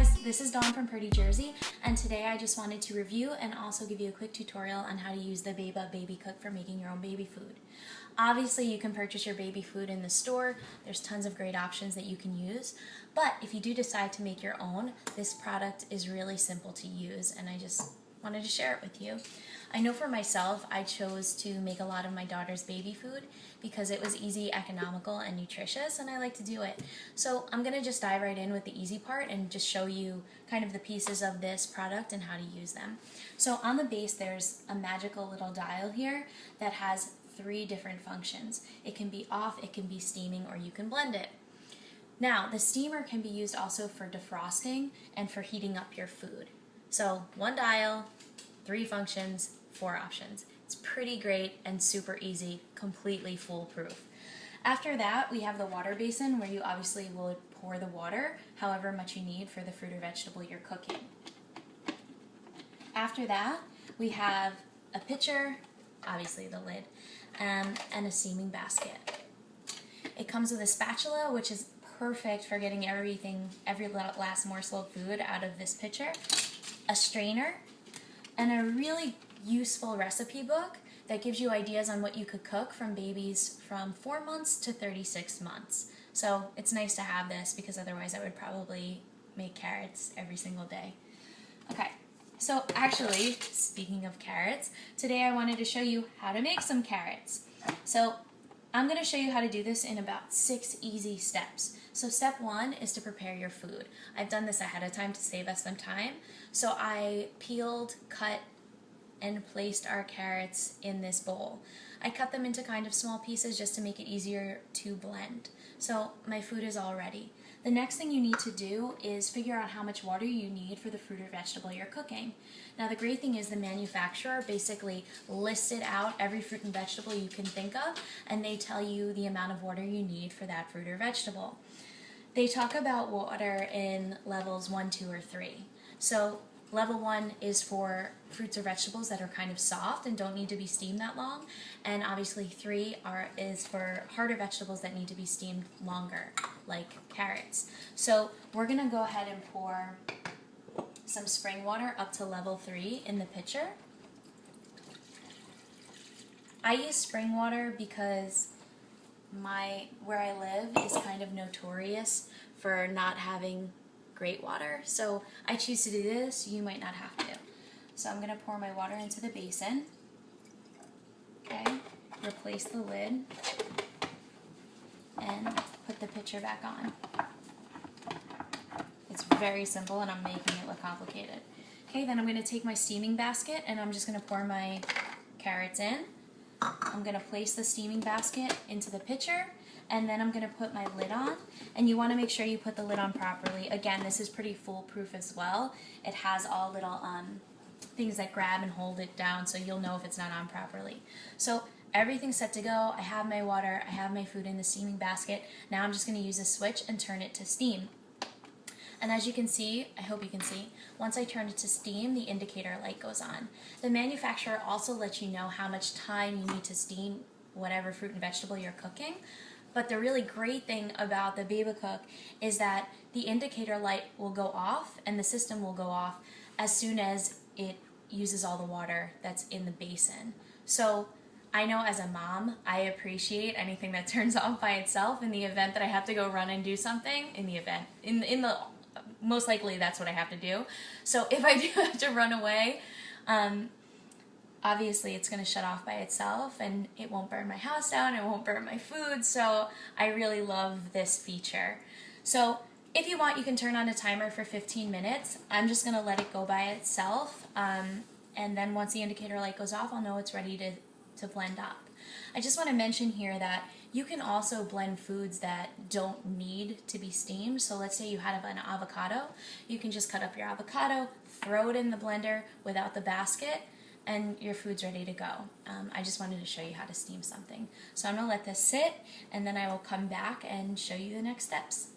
guys, this is Dawn from Purty Jersey, and today I just wanted to review and also give you a quick tutorial on how to use the Beaba Babycook for making your own baby food. Obviously, you can purchase your baby food in the store. There's tons of great options that you can use, but if you do decide to make your own, this product is really simple to use, and I just wanted to share it with you. I know for myself, I chose to make a lot of my daughter's baby food because it was easy, economical, and nutritious, and I like to do it. So I'm gonna just dive right in with the easy part and just show you kind of the pieces of this product and how to use them. So on the base, there's a magical little dial here that has 3 different functions. It can be off, it can be steaming, or you can blend it. Now, the steamer can be used also for defrosting and for heating up your food. So 1 dial, 3 functions, 4 options. It's pretty great and super easy, completely foolproof. After that, we have the water basin where you obviously will pour the water, however much you need for the fruit or vegetable you're cooking. After that, we have a pitcher, obviously the lid, and a steaming basket. It comes with a spatula, which is perfect for getting every last morsel of food out of this pitcher, a strainer, and a really useful recipe book that gives you ideas on what you could cook from babies from 4 months to 36 months. So it's nice to have this because otherwise I would probably make carrots every single day. Okay, so actually, speaking of carrots, today I wanted to show you how to make some carrots. So I'm going to show you how to do this in about 6 easy steps. So step 1 is to prepare your food. I've done this ahead of time to save us some time. So I peeled, cut, and placed our carrots in this bowl. I cut them into kind of small pieces just to make it easier to blend. So my food is all ready. The next thing you need to do is figure out how much water you need for the fruit or vegetable you're cooking. Now the great thing is the manufacturer basically listed out every fruit and vegetable you can think of, and they tell you the amount of water you need for that fruit or vegetable. They talk about water in levels 1, 2, or 3. So level 1 is for fruits or vegetables that are kind of soft and don't need to be steamed that long, and obviously 3 is for harder vegetables that need to be steamed longer, like carrots. So we're gonna go ahead and pour some spring water up to level 3 in the pitcher. I use spring water because where I live is kind of notorious for not having great water, so I choose to do this. You might not have to. So I'm going to pour my water into the basin. Okay, replace the lid and put the pitcher back on. It's very simple and I'm making it look complicated. Okay, then I'm going to take my steaming basket and I'm just going to pour my carrots in. I'm going to place the steaming basket into the pitcher, and then I'm going to put my lid on, and you want to make sure you put the lid on properly. Again, this is pretty foolproof as well. It has all little things that grab and hold it down, so you'll know if it's not on properly. So everything's set to go. I have my water, I have my food in the steaming basket. Now I'm just going to use a switch and turn it to steam. And as you can see, I hope you can see, once I turn it to steam, the indicator light goes on. The manufacturer also lets you know how much time you need to steam whatever fruit and vegetable you're cooking. But the really great thing about the Babycook is that the indicator light will go off and the system will go off as soon as it uses all the water that's in the basin. So I know as a mom, I appreciate anything that turns off by itself in the event that I have to go run and do something. Most likely that's what I have to do. So if I do have to run away, obviously it's going to shut off by itself and it won't burn my house down, it won't burn my food, so I really love this feature. So if you want, you can turn on a timer for 15 minutes. I'm just going to let it go by itself, and then once the indicator light goes off, I'll know it's ready to blend up. I just want to mention here that you can also blend foods that don't need to be steamed. So let's say you have an avocado. You can just cut up your avocado, throw it in the blender without the basket, and your food's ready to go. I just wanted to show you how to steam something. So I'm going to let this sit, and then I will come back and show you the next steps.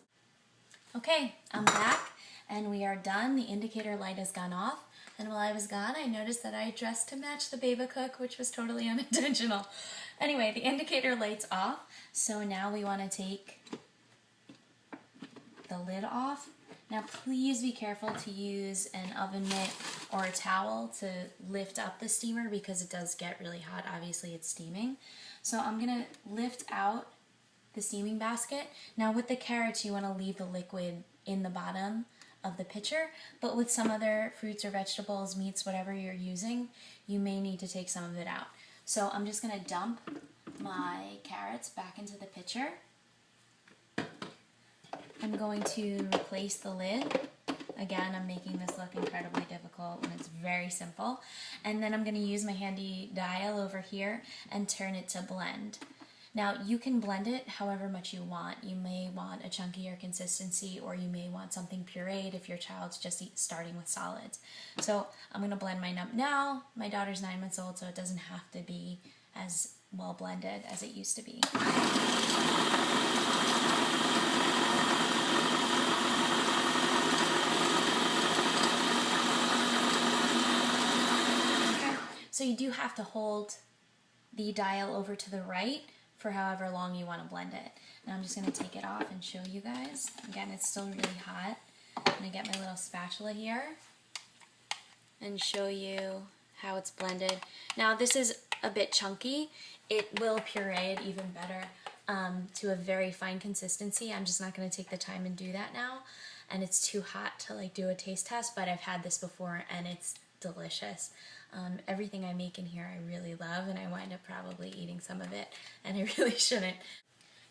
Okay, I'm back, and we are done. The indicator light has gone off. And while I was gone, I noticed that I dressed to match the Babycook, which was totally unintentional. Anyway, the indicator light's off, so now we want to take the lid off Now please be careful to use an oven mitt or a towel to lift up the steamer because it does get really hot. Obviously it's steaming. So I'm going to lift out the steaming basket. Now with the carrots you want to leave the liquid in the bottom of the pitcher, but with some other fruits or vegetables, meats, whatever you're using, you may need to take some of it out. So I'm just going to dump my carrots back into the pitcher. I'm going to replace the lid. Again, I'm making this look incredibly difficult when it's very simple. And then I'm going to use my handy dial over here and turn it to blend. Now you can blend it however much you want. You may want a chunkier consistency, or you may want something pureed if your child's just starting with solids. So I'm going to blend mine up now. My daughter's 9 months old, so it doesn't have to be as well blended as it used to be. So you do have to hold the dial over to the right for however long you want to blend it. Now I'm just going to take it off and show you guys. Again, it's still really hot. I'm going to get my little spatula here and show you how it's blended. Now this is a bit chunky. It will puree it even better to a very fine consistency. I'm just not going to take the time and do that now. And it's too hot to like do a taste test, but I've had this before and it's delicious. Everything I make in here I really love, and I wind up probably eating some of it, and I really shouldn't.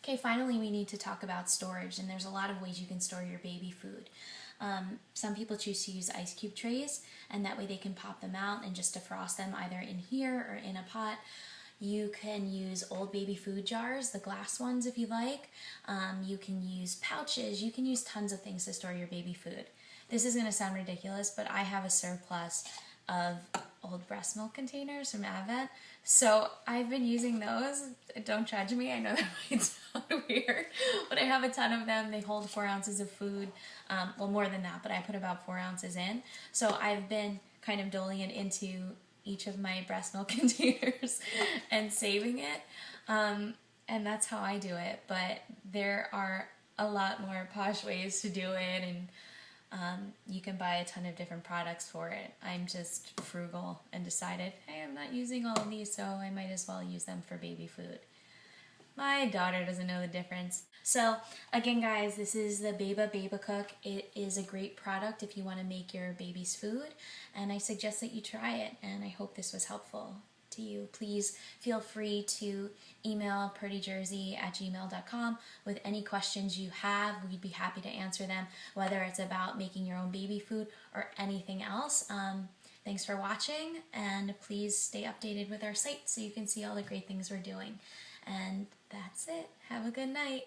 Okay, finally we need to talk about storage, and there's a lot of ways you can store your baby food. Some people choose to use ice cube trays, and that way they can pop them out and just defrost them either in here or in a pot. You can use old baby food jars, the glass ones if you like. You can use pouches. You can use tons of things to store your baby food. This is going to sound ridiculous, but I have a surplus of old breast milk containers from Advent, so I've been using those. Don't judge me, I know that might sound weird, but I have a ton of them. They hold 4 ounces of food, well more than that, but I put about 4 ounces in. So I've been kind of doling it into each of my breast milk containers and saving it, and that's how I do it. But there are a lot more posh ways to do it, and you can buy a ton of different products for it. I'm just frugal and decided, hey, I'm not using all of these, so I might as well use them for baby food. My daughter doesn't know the difference. So again guys, this is the Beaba Babycook. It is a great product if you want to make your baby's food, and I suggest that you try it, and I hope this was helpful to you. Please feel free to email purtyjersey@gmail.com with any questions you have. We'd be happy to answer them, whether it's about making your own baby food or anything else. Thanks for watching, and please stay updated with our site so you can see all the great things we're doing. And that's it. Have a good night.